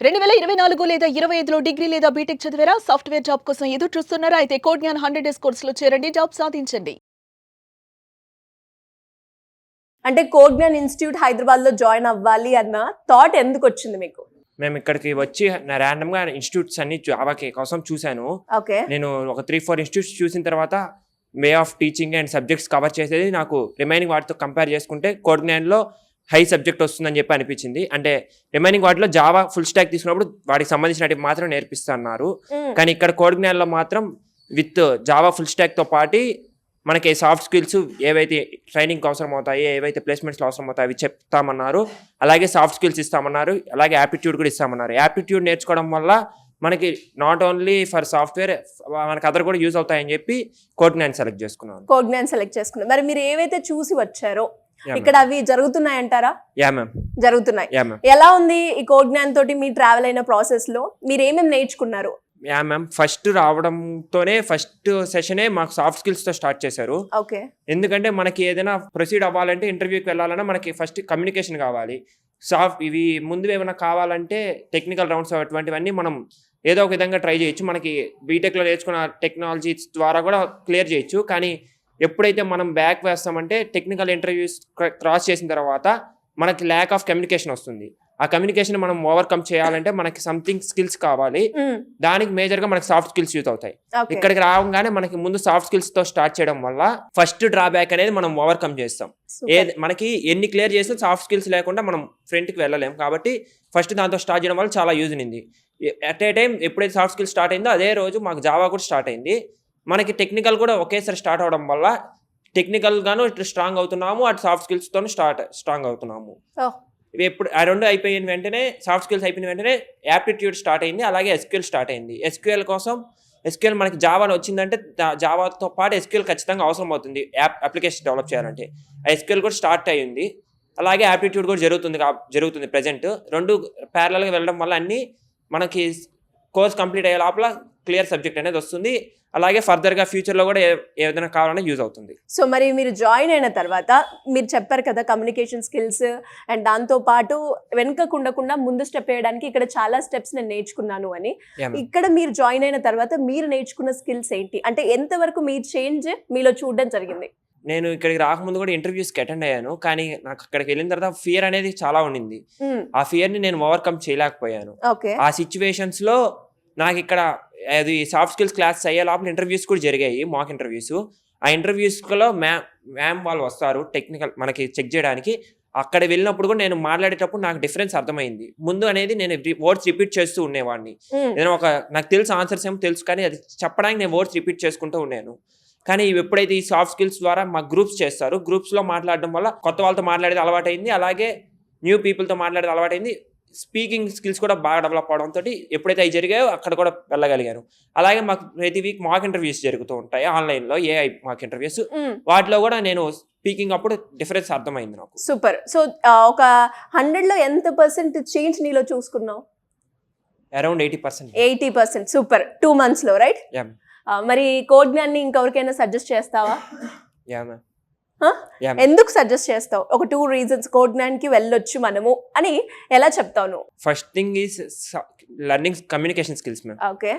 2024 లేదా 25లో డిగ్రీ లేదా బీటెక్ చదివారా? సాఫ్ట్‌వేర్ జాబ్ కోసం ఎదురు చూస్తున్నారా? అయితే కోడ్ జ్ఞాన్ 100 డేస్ కోర్సులో చేరండి, జాబ్ సాధించండి. అంటే కోడ్ జ్ఞాన్ ఇన్స్టిట్యూట్ హైదరాబాద్‌లో జాయిన్ అవ్వాలి అన్న థాట్ ఎందుకొచ్చింది మీకు? మేము ఇక్కడికి వచ్చి ర్యాండమ్‌గా ఇన్‌స్టిట్యూట్స్ అన్ని జావాకి కోసం చూశాను. ఓకే. నేను ఒక 3-4 ఇన్‌స్టిట్యూట్స్ చూసిన తర్వాత way of teaching and subjects cover చేసేది నాకు రిమైనింగ్ వాటితో కంపేర్ చేసుకుంటే కోడ్ జ్ఞాన్‌లో హై సబ్జెక్ట్ వస్తుందని చెప్పి అనిపించింది. అంటే రిమైనింగ్ వాటిలో జావా ఫుల్ స్టాక్ తీసుకున్నప్పుడు వాటికి సంబంధించినవి మాత్రం నేర్పిస్తున్నారు. కానీ ఇక్కడ కోడ్ జ్ఞాన్‌లో మాత్రం విత్ జావా ఫుల్ స్టాక్‌తో పాటు మనకి సాఫ్ట్ స్కిల్స్ ఏవైతే ట్రైనింగ్ అవసరం అవుతాయి, ఏవైతే ప్లేస్మెంట్స్లో అవసరం అవుతాయి అవి చెప్తామన్నారు. అలాగే సాఫ్ట్ స్కిల్స్ ఇస్తామన్నారు, అలాగే యాప్టిట్యూడ్ కూడా ఇస్తామన్నారు. యాప్టిట్యూడ్ నేర్చుకోవడం వల్ల మనకి నాట్ ఓన్లీ ఫర్ సాఫ్ట్వేర్, మనకి అదర్ కూడా యూజ్ అవుతాయని చెప్పి కోడ్ జ్ఞాన్ సెలెక్ట్ చేసుకున్నాను. కోడ్ జ్ఞాన్ సెలెక్ట్ చేసుకున్నాను. మరి మీరు ఏవైతే చూసి వచ్చారో ఇక్కడ అవి జరుగుతున్నాయంటారా? యా మ్యామ్, జరుగుతున్నాయి. Yeah ma'am. ఎలా ఉంది ఈ కోడ్ జ్ఞాన్ తోటి మీ ట్రావెల్ అయిన ప్రాసెస్ లో మీరు ఏమేమి నేర్చుకున్నారు? యా మ్యామ్, ఫస్ట్ రావడంతోనే ఫస్ట్ సెషనే మాకు సాఫ్ట్ స్కిల్స్తో స్టార్ట్ చేశారు. ఓకే. ఎందుకంటే మనకి ఏదైనా ప్రొసీడ్ అవ్వాలంటే ఇంటర్వ్యూకి వెళ్ళాలన్నా మనకి ఫస్ట్ కమ్యూనికేషన్ కావాలి. ఇవి ముందు ఏమైనా కావాలంటే టెక్నికల్ రౌండ్స్ అటువంటివన్నీ మనం ఏదో ఒక విధంగా ట్రై చేయొచ్చు. మనకి బీటెక్లో నేర్చుకున్న టెక్నాలజీస్ ద్వారా కూడా క్లియర్ చేయొచ్చు. కానీ ఎప్పుడైతే మనం బ్యాక్ వేస్తామంటే టెక్నికల్ ఇంటర్వ్యూస్ క్రాస్ చేసిన తర్వాత మనకి ల్యాక్ ఆఫ్ కమ్యూనికేషన్ వస్తుంది. ఆ కమ్యూనికేషన్ మనం ఓవర్కమ్ చేయాలంటే మనకి సంథింగ్ స్కిల్స్ కావాలి. దానికి మేజర్ గా మనకి సాఫ్ట్ స్కిల్స్ యూజ్ అవుతాయి. ఇక్కడికి రావగానే మనకి ముందు సాఫ్ట్ స్కిల్స్ తో స్టార్ట్ చేయడం వల్ల ఫస్ట్ డ్రాబ్యాక్ అనేది మనం ఓవర్కమ్ చేస్తాం. మనకి ఎన్ని క్లియర్ చేసినా సాఫ్ట్ స్కిల్స్ లేకుండా మనం ఫ్రంట్ కి వెళ్ళలేం. కాబట్టి ఫస్ట్ దాంతో స్టార్ట్ చేయడం వల్ల చాలా యూజ్ ఉంది. అట్ ఏ టైం ఎప్పుడైతే సాఫ్ట్ స్కిల్స్ స్టార్ట్ అయిందో అదే రోజు మాకు జావా కూడా స్టార్ట్ అయింది. మనకి టెక్నికల్ కూడా ఒకేసారి స్టార్ట్ అవడం వల్ల టెక్నికల్ గాను ఇటు స్ట్రాంగ్ అవుతున్నాము, అటు సాఫ్ట్ స్కిల్స్ తోను స్ట్రాంగ్ అవుతున్నాము. ఇవి ఎప్పుడు ఆ రెండు అయిపోయిన వెంటనే, సాఫ్ట్ స్కిల్స్ అయిపోయిన వెంటనే యాప్టిట్యూడ్ స్టార్ట్ అయింది, అలాగే ఎస్క్యూఎల్ స్టార్ట్ అయింది. ఎస్క్యూఎల్ మనకి జావాలో వచ్చిందంటే జావాతో పాటు ఎస్క్యూఎల్ ఖచ్చితంగా అవసరం అవుతుంది అప్లికేషన్ డెవలప్ చేయాలంటే. ఆ ఎస్క్యూఎల్ కూడా స్టార్ట్ అయ్యింది. అలాగే యాప్టిట్యూడ్ కూడా జరుగుతుంది ప్రెజెంట్. రెండు ప్యారలల్గా వెళ్ళడం వల్ల అన్ని మనకి కోర్స్ కంప్లీట్ అయ్యే లోపల క్లియర్ సబ్జెక్ట్ అనేది వస్తుంది. అలాగే ఫర్దర్గా ఫ్యూచర్లో కూడా ఏదైనా కావాలన్నా యూజ్ అవుతుంది. సో మరి మీరు జాయిన్ అయిన తర్వాత మీరు చెప్పారు కదా కమ్యూనికేషన్ స్కిల్స్ అండ్ దాంతో పాటు వెనుకకుండా ముందు స్టెప్ వేయడానికి ఇక్కడ చాలా స్టెప్స్ నేను నేర్చుకున్నాను అని. ఇక్కడ మీరు జాయిన్ అయిన తర్వాత మీరు నేర్చుకున్న స్కిల్స్ ఏంటి, అంటే ఎంతవరకు మీరు చేంజ్ మీలో చూడడం జరిగింది? నేను ఇక్కడికి రాకముందు కూడా ఇంటర్వ్యూస్కి అటెండ్ అయ్యాను. కానీ నాకు అక్కడికి వెళ్ళిన తర్వాత ఫియర్ అనేది చాలా ఉండింది. ఆ ఫియర్ని నేను ఓవర్కమ్ చేయలేకపోయాను. ఆ సిచ్యువేషన్స్ లో నాకు ఇక్కడ అది సాఫ్ట్ స్కిల్స్ క్లాస్ అయ్యే లోపల ఇంటర్వ్యూస్ కూడా జరిగాయి, మాక్ ఇంటర్వ్యూస్. ఆ ఇంటర్వ్యూస్లో మ్యామ్ వాళ్ళు వస్తారు టెక్నికల్ మనకి చెక్ చేయడానికి. అక్కడ వెళ్ళినప్పుడు కూడా నేను మాట్లాడేటప్పుడు నాకు డిఫరెన్స్ అర్థమైంది. ముందు అనేది నేను వర్డ్స్ రిపీట్ చేస్తూ ఉండేవాడిని. నేను నాకు తెలుసు ఆన్సర్స్ ఏమో తెలుసు, కానీ అది చెప్పడానికి నేను వర్డ్స్ రిపీట్ చేసుకుంటూ ఉన్నాను. కానీ ఎప్పుడైతే ఈ సాఫ్ట్ స్కిల్స్ ద్వారా మా గ్రూప్స్ చేస్తారు, గ్రూప్స్లో మాట్లాడడం వల్ల కొత్త వాళ్ళతో మాట్లాడేది అలవాటైంది, అలాగే న్యూ పీపుల్తో మాట్లాడేది అలవాటైంది. స్పీకింగ్ స్కిల్స్ కూడా బాగా డెవలప్ అవడంతో ఎప్పుడైతే అవి జరిగాయో అక్కడ కూడా వెళ్ళగలిగాను. అలాగే మాకు ప్రతి వీక్ మాక్ ఇంటర్వ్యూస్ జరుగుతూ ఉంటాయి ఆన్లైన్లో, ఏఐ మాక్ ఇంటర్వ్యూస్. వాటిలో కూడా నేను స్పీకింగ్ అప్పుడు డిఫరెన్స్ అర్థమైంది నాకు. సూపర్. సో ఒక 100లో ఎంత పర్సెంట్ చేంజ్ నీలో చూసుకున్నావు? అరౌండ్ 80%. 80%. సూపర్. 2 months లో, రైట్? మరి కోడ్ జ్ఞాన్ని ఇంకెవరికైనా సజెస్ట్ చేస్తావా? ఎందుకు సజెస్ట్ చేస్తావు? ఒక 2 reasons కోడ్ జ్ఞాన్కి వెళ్ళొచ్చు మనము అని ఎలా చెప్తావు నువ్వు? First thing is learning communication skills ma'am. Okay.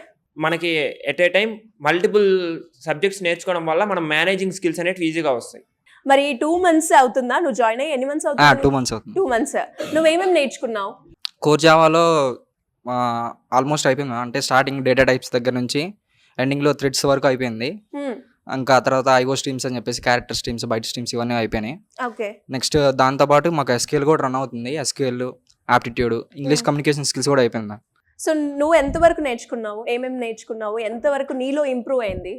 మనకి at a time multiple subjects నేర్చుకోవడం వల్ల మనం మేనేజింగ్ స్కిల్స్ అనేవి ఈజీగా వస్తాయి. మరి 2 months అవుతుందా నువ్వు జాయిన్ అయ్యి? ఎన్ని మంత్స్ అవుతుంది? 2 months అవుతుంది. 2 months. నువ్వేమేమి నేర్చుకున్నావు? కోర్ జావాలో ఆల్మోస్ట్ అయిపోయింది. అంటే స్టార్టింగ్ డేటా టైప్స్ దగ్గర నుంచి ఎండింగ్లో థ్రెడ్స్ వరకు అయిపోయింది. ఇంకా తర్వాత ఐఓ స్ట్రీమ్స్ అని చెప్పేసి క్యారెక్టర్ స్ట్రీమ్స్, బైట్ స్ట్రీమ్స్ ఇవన్నీ అయిపోయినాయి. నెక్స్ట్ దాంతోపాటు మాకు ఎస్క్యూఎల్ కూడా రన్ అవుతుంది. SQL, aptitude, English communication skills కూడా అయిపోయింది. సో నువ్వు ఎంతవరకు నేర్చుకున్నావు? ఏమేమి నేర్చుకున్నావు? ఎంతవరకు నీలో ఇంప్రూవ్ అయింది?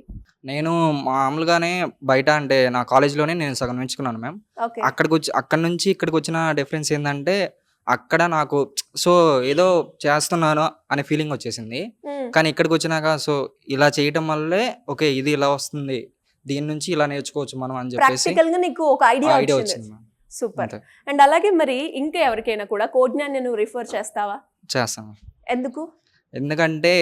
నేను మామూలుగానే బయట అంటే నా కాలేజ్లోనే నేను సగం నేర్చుకున్నాను మ్యామ్. అక్కడ నుంచి ఇక్కడికి వచ్చిన డిఫరెన్స్ ఏంటంటే అక్కడ నాకు సో ఏదో చేస్తున్నాను అనే ఫీలింగ్ వచ్చేసింది. కానీ ఇక్కడికి వచ్చినాక సో ఇలా చేయటం వల్లే ఓకే ఇది ఇలా వస్తుంది, దీని నుంచి ఇలా నేర్చుకోవచ్చు మనం అని చెప్పేసి నీకు ఒక ఐడియా వచ్చింది. సూపర్. అండ్ అలాగే మరి ఇంకా ఎవరికైనా కూడా కోడ్ జ్ఞాన్ని నువ్వు రిఫర్ చేస్తావా? చేస్తాను. ఎందుకు? ఎందుకంటే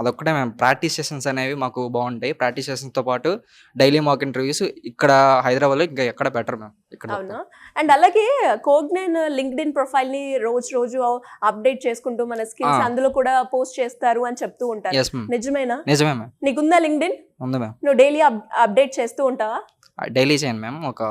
అదొక్కటే మ్యామ్. ప్రాక్టీస్ సెషన్స్ అనేవి మాకు బాగుంటాయి. ప్రాక్టీస్ సెషన్స్తో పాటు డైలీ మాక్ ఇంటర్వ్యూస్ ఇక్కడ హైదరాబాద్లో ఇంకా ఎక్కడ బెటర్ మ్యామ్. ఇక్కడ అవునా? అండ్ అలాగే కోగ్నైన్ లింక్డ్ఇన్ ప్రొఫైల్ ని రోజు అప్డేట్ చేసుకుంటూ మన స్కిల్స్ అందులో కూడా పోస్ట్ చేస్తారు అని చెప్తూ ఉంటారు. Yes ma'am. నిజమేనా? నిజమే మ్యామ్. నీకుందా లింక్డ్ఇన్? ఉంది మ్యామ్. నువ్వు డైలీ అప్డేట్ చేస్తూ ఉంటావా? డైలీ చేయను మ్యామ్. ఒక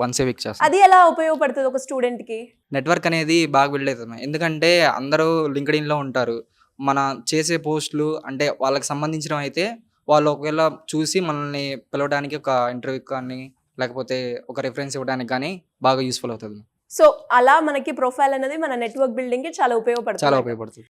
వన్స్ ఏ వీక్ చేస్తాను. అది ఎలా ఉపయోగపడుతుంది ఒక స్టూడెంట్ కి? నెట్వర్క్ అనేది బాగా బిల్డ్ అవుతుంది మ్యామ్. ఎందుకంటే అందరూ లింక్డ్ఇన్లో ఉంటారు. మన చేసే పోస్టులు అంటే వాళ్ళకి సంబంధించినవి అయితే వాళ్ళు ఒకవేళ చూసి మనల్ని పిలవడానికి ఒక ఇంటర్వ్యూ కానీ లేకపోతే ఒక రిఫరెన్స్ ఇవ్వడానికి కానీ బాగా యూస్ఫుల్ అవుతుంది. సో అలా మనకి ప్రొఫైల్ అనేది మన నెట్వర్క్ బిల్డింగ్ కి చాలా ఉపయోగపడుతుంది. చాలా ఉపయోగపడుతుంది.